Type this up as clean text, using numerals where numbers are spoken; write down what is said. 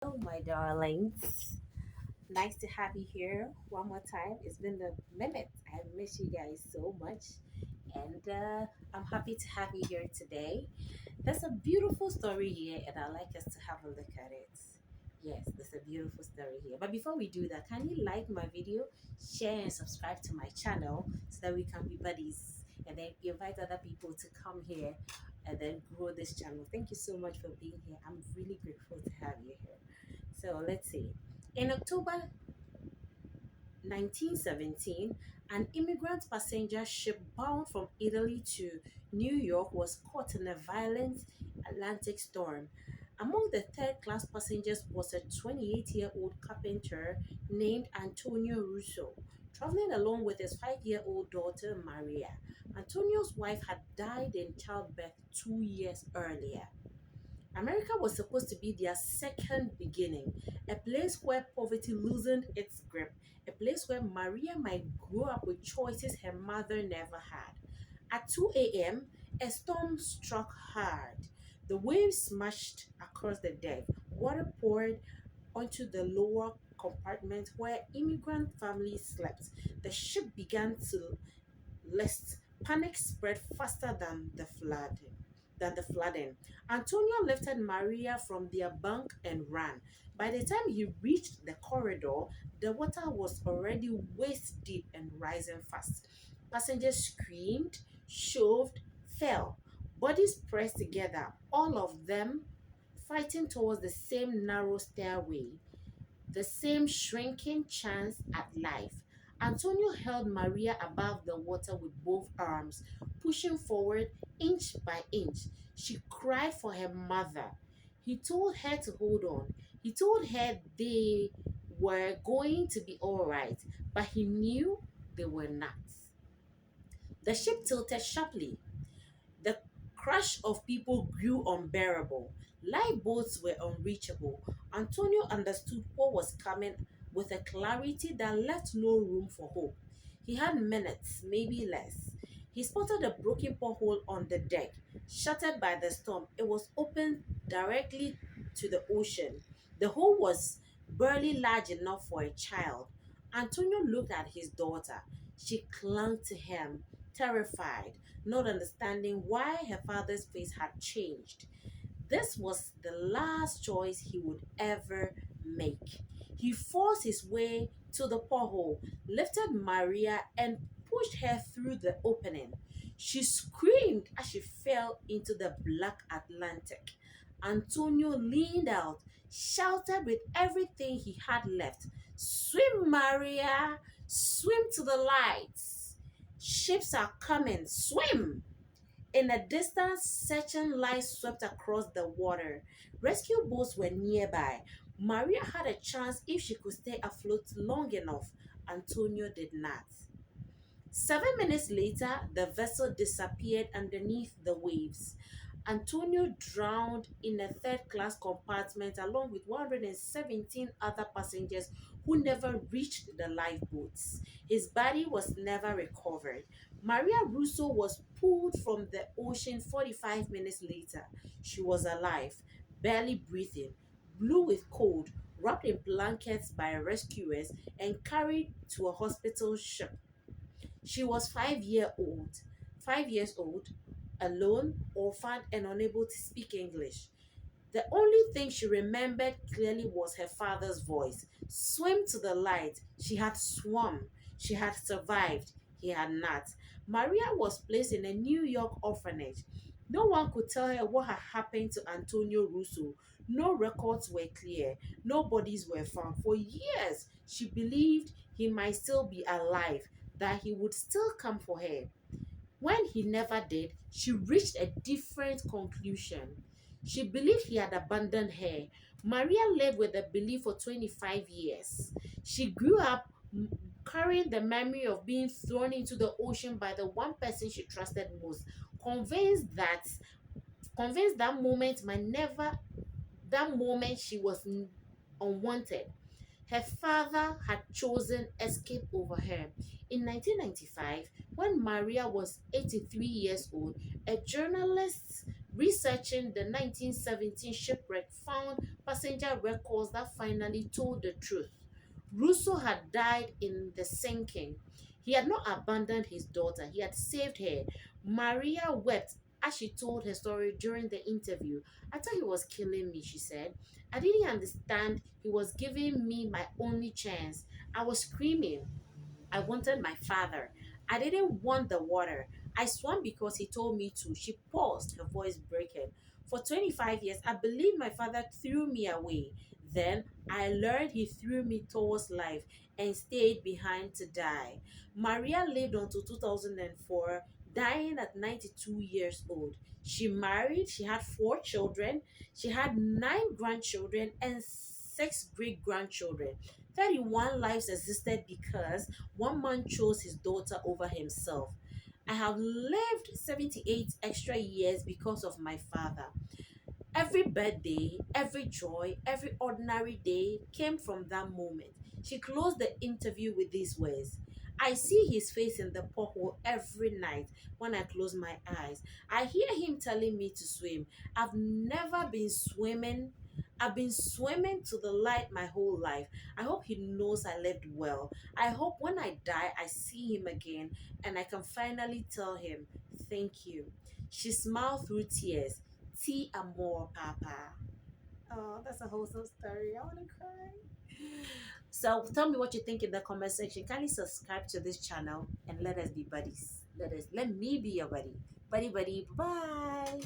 Oh, my darlings. Nice to have you here one more time. It's been a minute. I miss you guys so much. And I'm happy to have you here today. There's a beautiful story here, and I'd like us to have a look at it. Yes, there's a beautiful story here. But before we do that, can you like my video, share, and subscribe to my channel so that we can be buddies and then invite other people to come here and then grow this channel? Thank you so much for being here. I'm really grateful to have you here. So let's see. In October 1917, an immigrant passenger ship bound from Italy to New York was caught in a violent Atlantic storm. Among the third class passengers was a 28-year-old carpenter named Antonio Russo, traveling along with his 5-year-old daughter Maria. Antonio's wife had died in childbirth 2 years earlier. America was supposed to be their second beginning, a place where poverty loosened its grip, a place where Maria might grow up with choices her mother never had. At 2 a.m., a storm struck hard. The waves smashed across the deck. Water poured onto the lower compartment where immigrant families slept. The ship began to lest panic spread faster than the flooding. Antonio lifted Maria from their bunk and ran. By the time he reached the corridor, the water was already waist deep and rising fast. Passengers screamed, shoved, fell. Bodies pressed together, all of them fighting towards the same narrow stairway, the same shrinking chance at life. Antonio held Maria above the water with both arms, pushing forward inch by inch. She cried for her mother. He told her to hold on. He told her they were going to be all right, but he knew they were not. The ship tilted sharply. The crush of people grew unbearable. Lifeboats were unreachable. Antonio understood what was coming with a clarity that left no room for hope. He had minutes, maybe less. He spotted a broken porthole on the deck, shattered by the storm. It was open directly to the ocean. The hole was barely large enough for a child. Antonio looked at his daughter. She clung to him, terrified, not understanding why her father's face had changed. This was the last choice he would ever make. He forced his way to the porthole, lifted Maria, and pushed her through the opening. She screamed as she fell into the black Atlantic. Antonio leaned out, shouted with everything he had left, "Swim, Maria! Swim to the lights! Ships are coming! Swim!" In the distance, searching lights swept across the water. Rescue boats were nearby. Maria had a chance if she could stay afloat long enough. Antonio did not. 7 minutes later, the vessel disappeared underneath the waves. Antonio drowned in a third class compartment along with 117 other passengers who never reached the lifeboats. His body was never recovered. Maria Russo was pulled from the ocean 45 minutes later. She was alive, barely breathing, blue with cold, wrapped in blankets by rescuers, and carried to a hospital ship. She was 5 years old, alone, orphaned, and unable to speak English. The only thing she remembered clearly was her father's voice. Swim to the light. She had swum. She had survived. He had not. Maria was placed in a New York orphanage. No one could tell her what had happened to Antonio Russo. No records were clear. No bodies were found. For years, she believed he might still be alive, that he would still come for her. When he never did, she reached a different conclusion. She believed he had abandoned her. Maria lived with the belief for 25 years. She grew up carrying the memory of being thrown into the ocean by the one person she trusted most, convinced that that moment she was unwanted. Her father had chosen escape over her. In 1995, when Maria was 83 years old, a journalist Researching the 1917 shipwreck found passenger records that finally told the truth. Russo had died in the sinking. He had not abandoned his daughter, he had saved her. Maria wept as she told her story during the interview. I thought he was killing me, she said. I didn't understand. He was giving me my only chance. I was screaming. I wanted my father. I didn't want the water. I swam because he told me to. She paused, her voice breaking. For 25 years, I believed my father threw me away. Then I learned he threw me towards life and stayed behind to die. Maria lived until 2004, dying at 92 years old. She married, she had four children, she had nine grandchildren, and six great grandchildren. 31 lives existed because one man chose his daughter over himself. I have lived 78 extra years because of my father. Every birthday, every joy, every ordinary day came from that moment. She closed the interview with these words. I see his face in the porthole every night when I close my eyes. I hear him telling me to swim. I've never been swimming. I've been swimming to the light my whole life. I hope he knows I lived well. I hope when I die, I see him again and I can finally tell him, thank you. She smiled through tears. Tea and more, Papa. Oh, that's a wholesome story. I want to cry. So tell me what you think in the comment section. Kindly subscribe to this channel and let us be buddies. Let me be your buddy. Buddy, buddy. Bye.